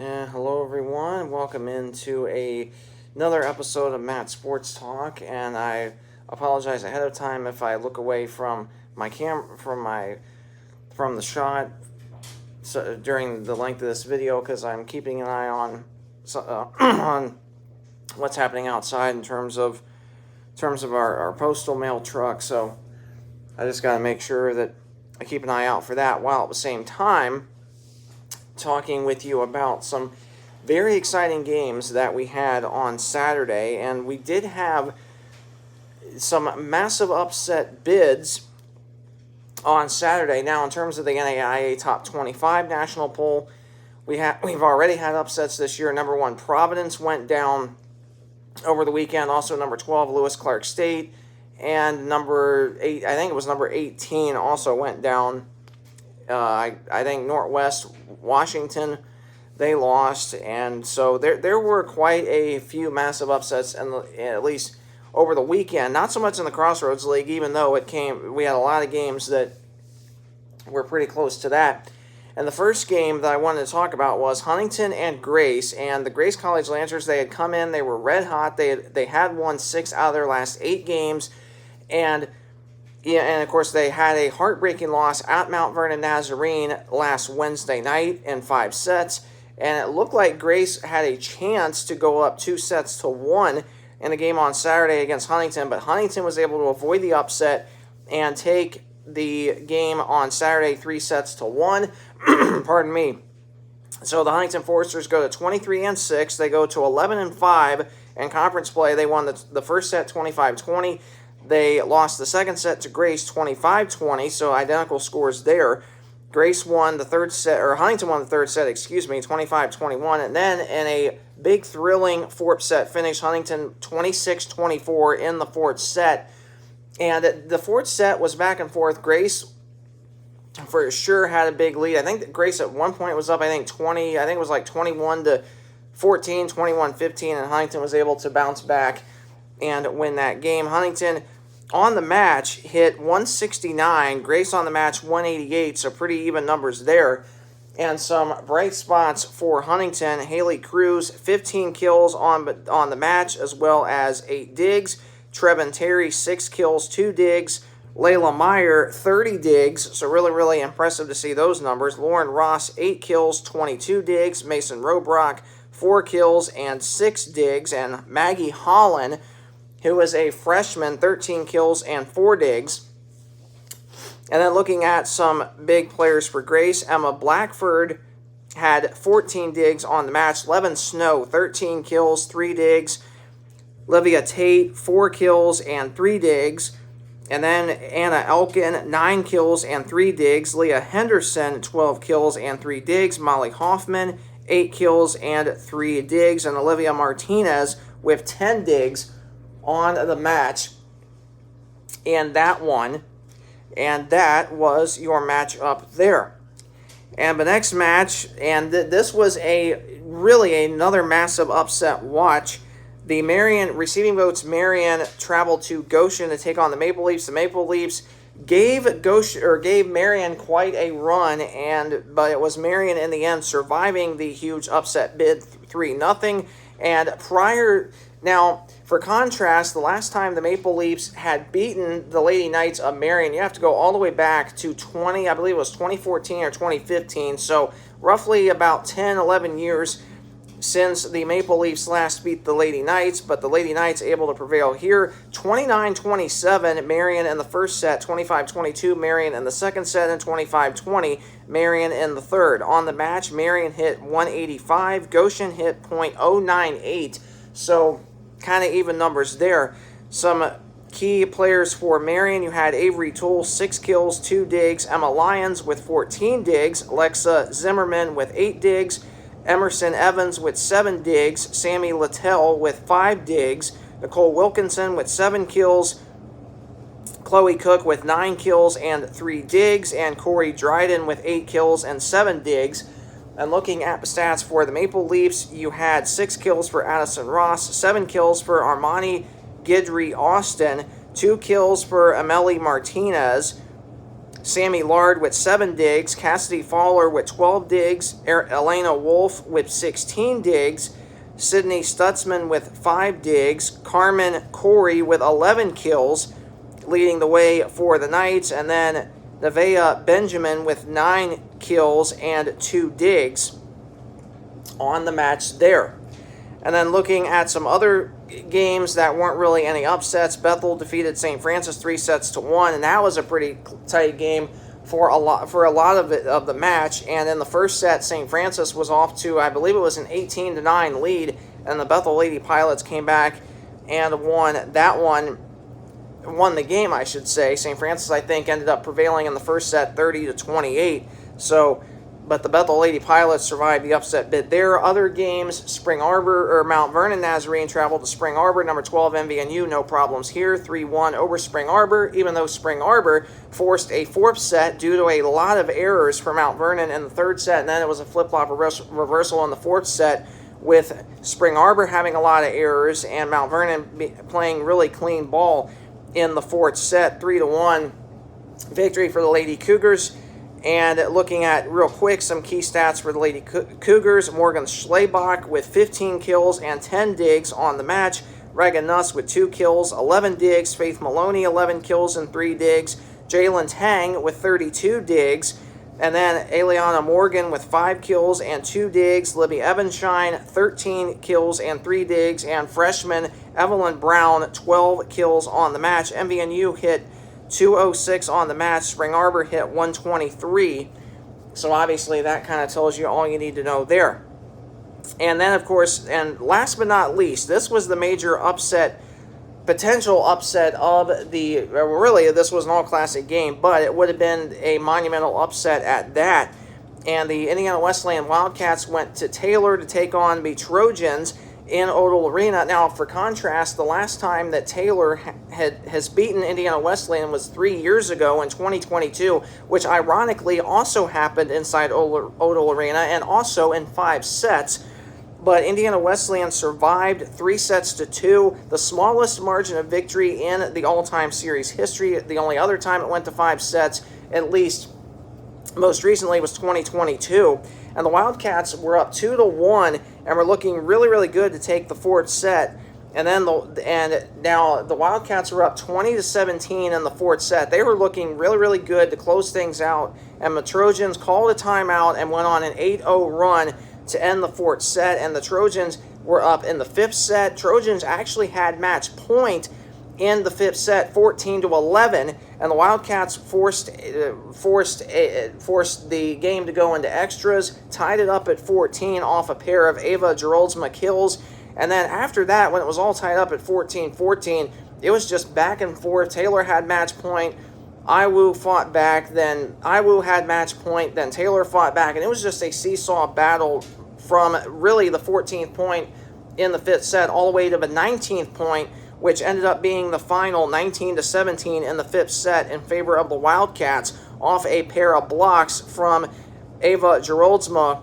Hello everyone, welcome into another episode of Matt Sports Talk, and I apologize ahead of time if I look away from my from the shot during the length of this video, because I'm keeping an eye on on what's happening outside in terms of our postal mail truck. So I just got to make sure that I keep an eye out for that, while at the same time talking with you about some very exciting games that we had on Saturday. And we did have some massive upset bids on Saturday. Now, in terms of the NAIA Top 25 national poll, we've already had upsets this year. Number 1, Providence went down over the weekend. Also, number 12, Lewis Clark State, and number 8, I think it was number 18, also went down. I think Northwest Washington, they lost, and so there were quite a few massive upsets, at least over the weekend. Not so much in the Crossroads League, even though we had a lot of games that were pretty close to that. And the first game that I wanted to talk about was Huntington and Grace. And the Grace College Lancers, they had come in, they were red hot. They had won 6 out of their last 8 games, and of course, they had a heartbreaking loss at Mount Vernon Nazarene last Wednesday night in 5 sets. And it looked like Grace had a chance to go up 2-1 in the game on Saturday against Huntington. But Huntington was able to avoid the upset and take the game on Saturday 3-1. Pardon me. So the Huntington Foresters go to 23-6. They go to 11-5 in conference play. They won the first set 25-20. They lost the second set to Grace 25-20, so identical scores there. Grace won the third set, or Huntington won the third set, 25-21, and then in a big thrilling fourth set finish, Huntington 26-24 in the fourth set. And the fourth set was back and forth. Grace for sure had a big lead. I think that Grace at one point was up, it was like 21-14, 21-15, and Huntington was able to bounce back and win that game. Huntington on the match hit 169, Grace on the match 188, so pretty even numbers there. And some bright spots for Huntington: Haley Cruz, 15 kills on the match, as well as 8 digs. Trevin Terry, 6 kills, 2 digs. Layla Meyer, 30 digs, so really, really impressive to see those numbers. Lauren Ross, 8 kills, 22 digs. Mason Robrock, 4 kills and 6 digs. And Maggie Holland, who is a freshman, 13 kills and 4 digs. And then looking at some big players for Grace, Emma Blackford had 14 digs on the match. Levin Snow, 13 kills, 3 digs. Livia Tate, 4 kills and 3 digs. And then Anna Elkin, 9 kills and 3 digs. Leah Henderson, 12 kills and 3 digs. Molly Hoffman, 8 kills and 3 digs. And Olivia Martinez with 10 digs on the match and that one. And that was your match up there. And the next match, and this was really another massive upset watch. The Marion receiving votes, Marion traveled to Goshen to take on the Maple Leafs. The Maple Leafs gave Marion quite a run, but it was Marion in the end surviving the huge upset bid 3-0. And now, for contrast, the last time the Maple Leafs had beaten the Lady Knights of Marion, you have to go all the way back to I believe it was 2014 or 2015, so roughly about 10, 11 years since the Maple Leafs last beat the Lady Knights, but the Lady Knights able to prevail here. 29-27, Marion in the first set, 25-22, Marion in the second set, and 25-20, Marion in the third. On the match, Marion hit 185, Goshen hit .098, so kind of even numbers there. Some key players for Marion, you had Avery Toole, 6 kills, 2 digs, Emma Lyons with 14 digs, Alexa Zimmerman with 8 digs, Emerson Evans with 7 digs, Sammy Littell with 5 digs, Nicole Wilkinson with 7 kills, Chloe Cook with 9 kills and 3 digs, and Corey Dryden with 8 kills and 7 digs. And looking at the stats for the Maple Leafs, you had 6 kills for Addison Ross, 7 kills for Armani Guidry Austin, 2 kills for Amelie Martinez, Sammy Lard with 7 digs, Cassidy Fowler with 12 digs, Elena Wolf with 16 digs, Sydney Stutzman with 5 digs, Carmen Corey with 11 kills, leading the way for the Knights, and then Nevaeh Benjamin with 9 kills and 2 digs on the match there. And then looking at some other games that weren't really any upsets, Bethel defeated St. Francis 3-1, and that was a pretty tight game for a lot of the match. And in the first set, St. Francis was off to, I believe it was an 18-9 lead, and the Bethel Lady Pilots came back and won the game, I should say. St. Francis, I think, ended up prevailing in the first set 30-28. But the Bethel Lady Pilots survived the upset bid there. Other games, Mount Vernon Nazarene traveled to Spring Arbor. Number 12 MVNU, no problems here, 3-1 over Spring Arbor, even though Spring Arbor forced a 4th set due to a lot of errors for Mount Vernon in the 3rd set, and then it was a flip-flop reversal in the 4th set, with Spring Arbor having a lot of errors and Mount Vernon playing really clean ball in the 4th set. 3-1 victory for the Lady Cougars. And looking at real quick some key stats for the Lady Cougars, Morgan Schlebach with 15 kills and 10 digs on the match, Reagan Nuss with 2 kills, 11 digs, Faith Maloney 11 kills and 3 digs, Jalen Tang with 32 digs, and then Eliana Morgan with 5 kills and 2 digs, Libby Evanshine 13 kills and 3 digs, and freshman Evelyn Brown 12 kills on the match. MVNU hit 206 on the match. Spring Arbor hit 123. So obviously that kind of tells you all you need to know there. And then, of course, and last but not least, this was the major potential upset of the, really this was an all-classic game, but it would have been a monumental upset at that. And the Indiana Wesleyan Wildcats went to Taylor to take on the Trojans in Odell Arena. Now, for contrast, the last time that Taylor has beaten Indiana Wesleyan was 3 years ago in 2022, which ironically also happened inside Odell Arena and also in 5 sets. But Indiana Wesleyan survived 3-2, the smallest margin of victory in the all-time series history. The only other time it went to 5 sets, at least most recently, was 2022. And the Wildcats were up 2-1 and were looking really, really good to take the 4th set. And now the Wildcats were up 20-17 in the 4th set. They were looking really, really good to close things out. And the Trojans called a timeout and went on an 8-0 run to end the 4th set. And the Trojans were up in the 5th set. Trojans actually had match point in the 5th set, 14-11, and the Wildcats forced the game to go into extras, tied it up at 14 off a pair of Ava Geroldsma kills, and then after that, when it was all tied up at 14-14, it was just back and forth. Taylor had match point, Iwu fought back, then Iwu had match point, then Taylor fought back, and it was just a seesaw battle from really the 14th point in the 5th set all the way to the 19th point, which ended up being the final 19-17 in the 5th set in favor of the Wildcats off a pair of blocks from Ava Geroldsma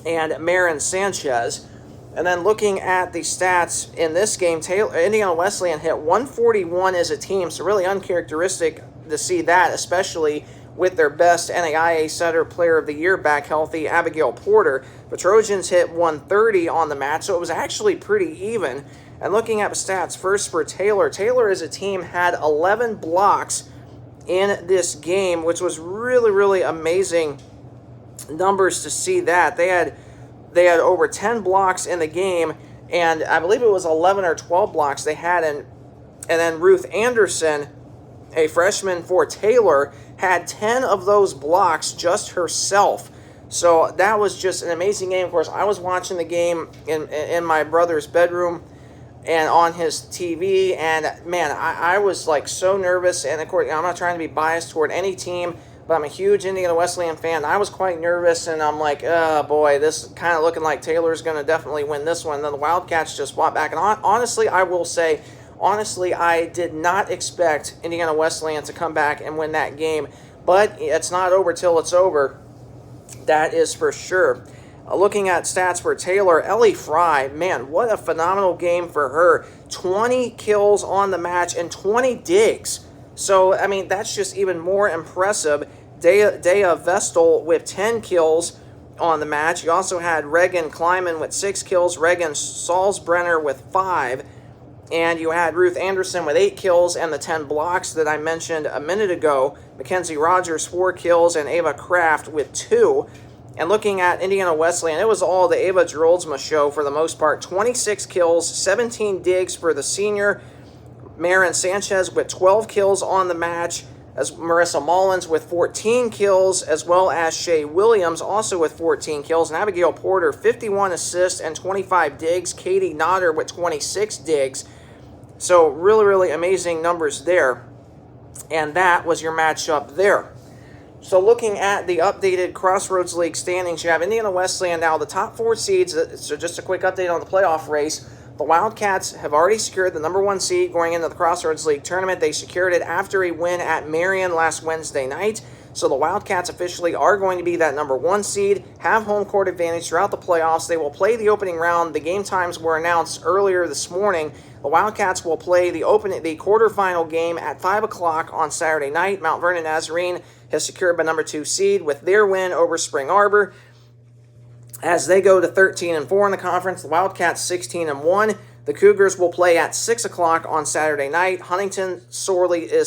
and Marin Sanchez. And then looking at the stats in this game, Indiana Wesleyan hit 141 as a team, so really uncharacteristic to see that, especially with their best NAIA Setter Player of the Year back healthy, Abigail Porter. The Trojans hit 130 on the match, so it was actually pretty even. And looking at the stats, first for Taylor. Taylor as a team had 11 blocks in this game, which was really, really amazing numbers to see that. They had over 10 blocks in the game, and I believe it was 11 or 12 blocks they had. And then Ruth Anderson, a freshman for Taylor, had 10 of those blocks just herself. So that was just an amazing game. Of course, I was watching the game in my brother's bedroom and on his TV, and man, I was like so nervous. And of course, I'm not trying to be biased toward any team, but I'm a huge Indiana Wesleyan fan. I was quite nervous, and I'm like, oh boy, this is kind of looking like Taylor's going to definitely win this one. And then the Wildcats just fought back. And honestly, I will say, I did not expect Indiana Wesleyan to come back and win that game, but it's not over till it's over. That is for sure. Looking at stats for Taylor, Ellie Fry, man, what a phenomenal game for her. 20 kills on the match and 20 digs. So, I mean, that's just even more impressive. Dea Vestal with 10 kills on the match. You also had Regan Kleiman with 6 kills, Regan Salzbrenner with 5, and you had Ruth Anderson with 8 kills and the 10 blocks that I mentioned a minute ago. Mackenzie Rogers, 4 kills, and Ava Kraft with 2. And looking at Indiana Wesleyan, it was all the Ava Geroldsma show for the most part. 26 kills, 17 digs for the senior. Marin Sanchez with 12 kills on the match, as Marissa Mullins with 14 kills, as well as Shay Williams also with 14 kills, and Abigail Porter 51 assists and 25 digs. Katie Nodder with 26 digs. So really, really amazing numbers there. And that was your matchup there. So looking at the updated Crossroads League standings, you have Indiana Wesleyan now the top 4 seeds. So just a quick update on the playoff race. The Wildcats have already secured the number 1 seed going into the Crossroads League tournament. They secured it after a win at Marion last Wednesday night. So the Wildcats officially are going to be that number 1 seed, have home court advantage throughout the playoffs. They will play the opening round. The game times were announced earlier this morning. The Wildcats will play the quarterfinal game at 5 o'clock on Saturday night. Mount Vernon Nazarene has secured the number 2 seed with their win over Spring Arbor. As they go to 13-4 in the conference, the Wildcats 16-1. The Cougars will play at 6 o'clock on Saturday night. Huntington is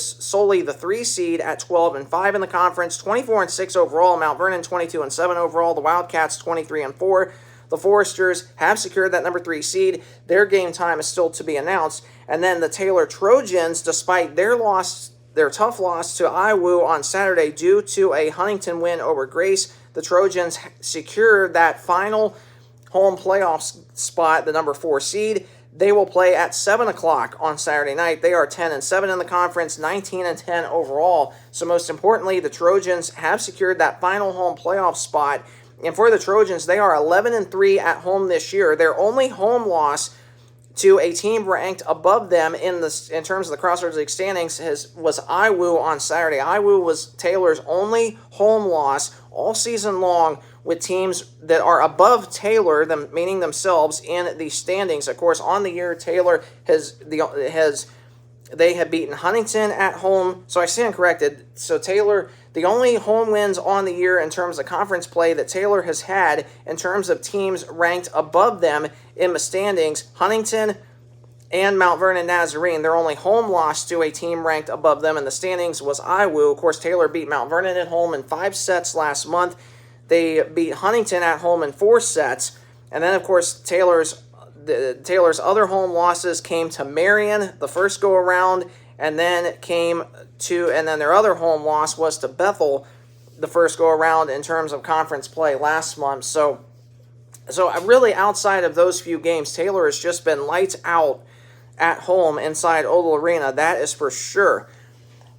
solely the 3 seed at 12-5 in the conference, 24-6 overall. Mount Vernon 22-7 overall. The Wildcats 23-4. The Foresters have secured that number 3 seed. Their game time is still to be announced. And then the Taylor Trojans, despite their tough loss to IWU on Saturday due to a Huntington win over Grace, the Trojans secured that final home playoff spot, the number 4 seed. They will play at 7 o'clock on Saturday night. They are 10-7 in the conference, 19-10 overall. So most importantly, the Trojans have secured that final home playoff spot. And for the Trojans, they are 11-3 at home this year. Their only home loss to a team ranked above them in terms of the Crossroads League standings was IWU on Saturday. IWU was Taylor's only home loss all season long, with teams that are above Taylor, meaning themselves, in the standings. Of course, on the year, Taylor they have beaten Huntington at home. So I stand corrected. So Taylor, the only home wins on the year in terms of conference play that Taylor has had in terms of teams ranked above them in the standings, Huntington and Mount Vernon Nazarene. Their only home loss to a team ranked above them in the standings was IWU. Of course, Taylor beat Mount Vernon at home in 5 sets last month. They beat Huntington at home in 4 sets. And then, of course, Taylor's other home losses came to Marion the first go-around, and then their other home loss was to Bethel the first go-around in terms of conference play last month. So really, outside of those few games, Taylor has just been lights out at home inside Odell Arena. That is for sure.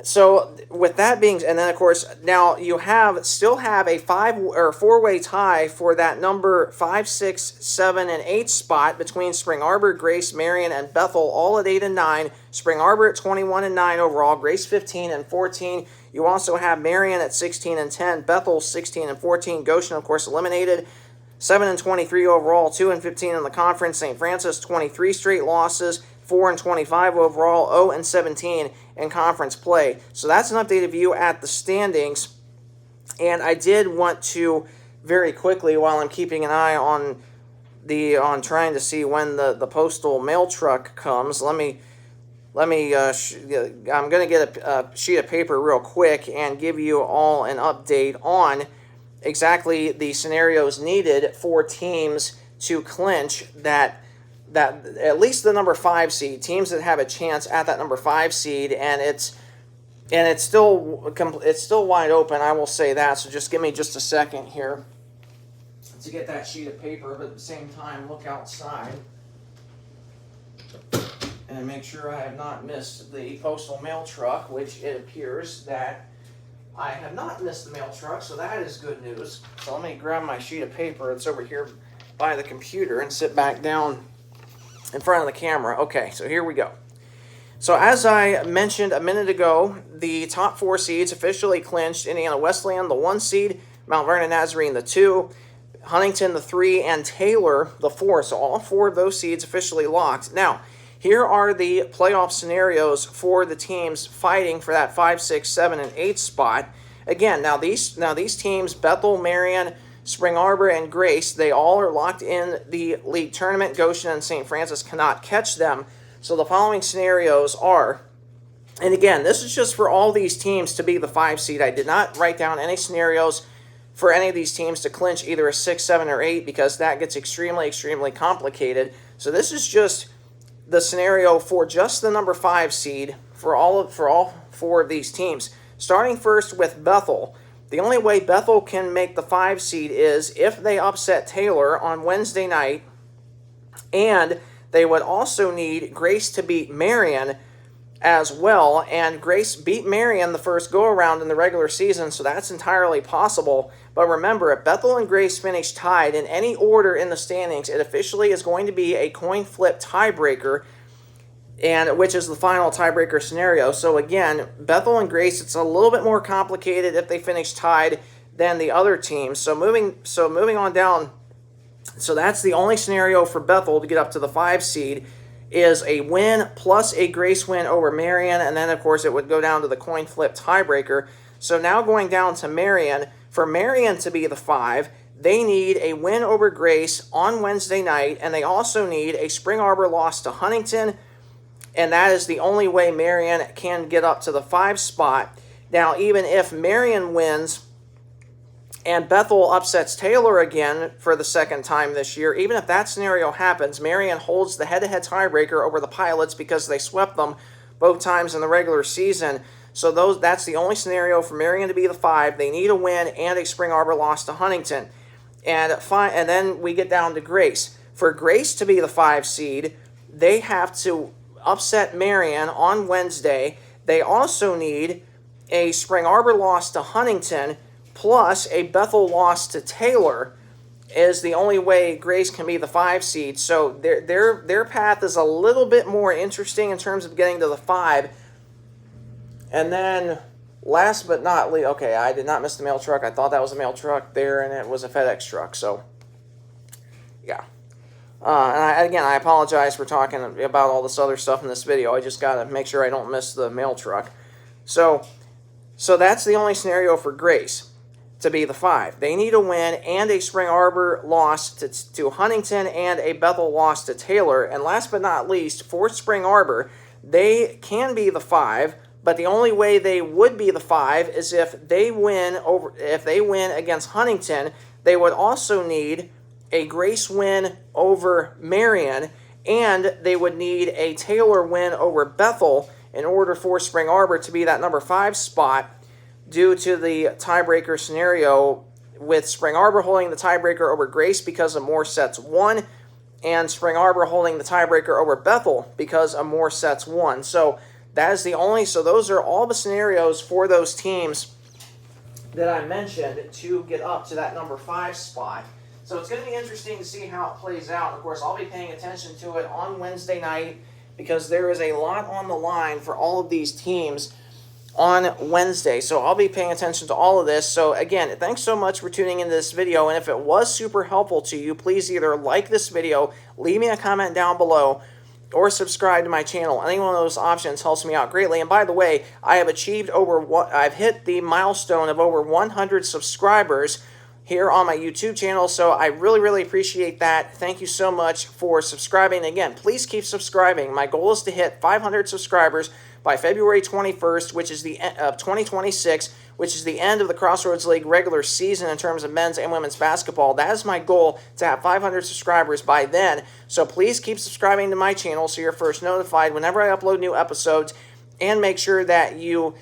So with that being, and then of course now you still have a 4-way tie for that number 5, 6, 7, and 8 spot between Spring Arbor, Grace, Marion, and Bethel, all at 8-9. Spring Arbor at 21-9 overall, Grace 15-14. You also have Marion at 16-10, Bethel 16-14. Goshen, of course, eliminated. 7-23 overall, 2-15 in the conference. St. Francis 23 straight losses, 4-25 overall, 0-17 in conference play. So that's an updated view at the standings. And I did want to very quickly, while I'm keeping an eye on trying to see when the postal mail truck comes, I'm going to get a sheet of paper real quick and give you all an update on exactly the scenarios needed for teams to clinch that at least the number 5 seed, teams that have a chance at that number 5 seed, and it's still wide open, I will say that. So just give me just a second here to get that sheet of paper, but at the same time look outside and make sure I have not missed the postal mail truck, which it appears that I have not missed the mail truck, so that is good news. So let me grab my sheet of paper. It's over here by the computer and sit back down in front of the camera. Okay, so here we go. So as I mentioned a minute ago, the top 4 seeds officially clinched. Indiana Wesleyan, the 1 seed, Mount Vernon Nazarene, the 2, Huntington, the 3, and Taylor, the 4. So all 4 of those seeds officially locked. Now, here are the playoff scenarios for the teams fighting for that 5, 6, 7, and 8 spot. Again, now these teams, Bethel, Marion, Spring Arbor, and Grace, they all are locked in the league tournament. Goshen and St. Francis cannot catch them. So the following scenarios are, and again, this is just for all these teams to be the 5 seed. I did not write down any scenarios for any of these teams to clinch either a 6, 7, or 8 because that gets extremely, extremely complicated. So this is just the scenario for just the number 5 seed for all 4 of these teams. Starting first with Bethel. The only way Bethel can make the 5 seed is if they upset Taylor on Wednesday night, and they would also need Grace to beat Marion as well, and Grace beat Marion the first go-around in the regular season, so that's entirely possible. But remember, if Bethel and Grace finish tied in any order in the standings, it officially is going to be a coin flip tiebreaker, and which is the final tiebreaker scenario. So again, Bethel and Grace, it's a little bit more complicated if they finish tied than the other teams. So moving on down, so that's the only scenario for Bethel to get up to the 5 seed is a win plus a Grace win over Marion, and then of course it would go down to the coin flip tiebreaker. So now going down to Marion, for Marion to be the 5, they need a win over Grace on Wednesday night, and they also need a Spring Arbor loss to Huntington, and that is the only way Marion can get up to the 5 spot. Now, even if Marion wins and Bethel upsets Taylor again for the second time this year, even if that scenario happens, Marion holds the head-to-head tiebreaker over the Pilots because they swept them both times in the regular season. So that's the only scenario for Marion to be the 5. They need a win and a Spring Arbor loss to Huntington. And then we get down to Grace. For Grace to be the 5 seed, they have to upset Marion on Wednesday. They also need a Spring Arbor loss to Huntington plus a Bethel loss to Taylor is the only way Grace can be the 5 seed. So their path is a little bit more interesting in terms of getting to the 5. And then last but not least, okay, I did not miss the mail truck. I thought that was a mail truck there, and it was a FedEx truck. So, yeah. And I apologize for talking about all this other stuff in this video. I just got to make sure I don't miss the mail truck. So that's the only scenario for Grace to be the 5. They need a win and a Spring Arbor loss to Huntington and a Bethel loss to Taylor. And last but not least, for Spring Arbor, they can be the 5, but the only way they would be the 5 is if they win against Huntington. They would also need a Grace win over Marion, and they would need a Taylor win over Bethel in order for Spring Arbor to be that number 5 spot, due to the tiebreaker scenario with Spring Arbor holding the tiebreaker over Grace because of more sets won, and Spring Arbor holding the tiebreaker over Bethel because of more sets won. So those are all the scenarios for those teams that I mentioned to get up to that number 5 spot. So it's going to be interesting to see how it plays out. Of course, I'll be paying attention to it on Wednesday night because there is a lot on the line for all of these teams on Wednesday. So I'll be paying attention to all of this. So again, thanks so much for tuning into this video. And if it was super helpful to you, please either like this video, leave me a comment down below, or subscribe to my channel. Any one of those options helps me out greatly. And by the way, I've hit the milestone of over 100 subscribers here on my YouTube channel, so I really, really appreciate that. Thank you so much for subscribing. Again, please keep subscribing. My goal is to hit 500 subscribers by February 21st, which is the end of 2026, which is the end of the Crossroads League regular season in terms of men's and women's basketball. That is my goal, to have 500 subscribers by then. So please keep subscribing to my channel so you're first notified whenever I upload new episodes, and make sure that you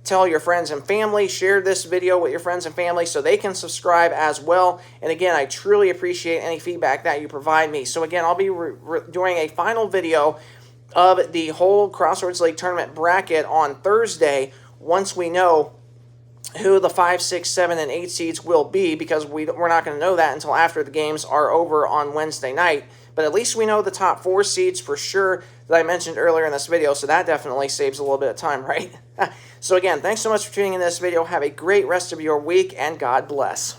tell your friends and family, share this video with your friends and family so they can subscribe as well. And again, I truly appreciate any feedback that you provide me. So again, I'll be doing a final video of the whole Crossroads League tournament bracket on Thursday once we know who the 5, 6, 7, and 8 seeds will be, because we're not going to know that until after the games are over on Wednesday night. But at least we know the top 4 seeds for sure that I mentioned earlier in this video, so that definitely saves a little bit of time, right? So again, thanks so much for tuning in this video. Have a great rest of your week, and God bless.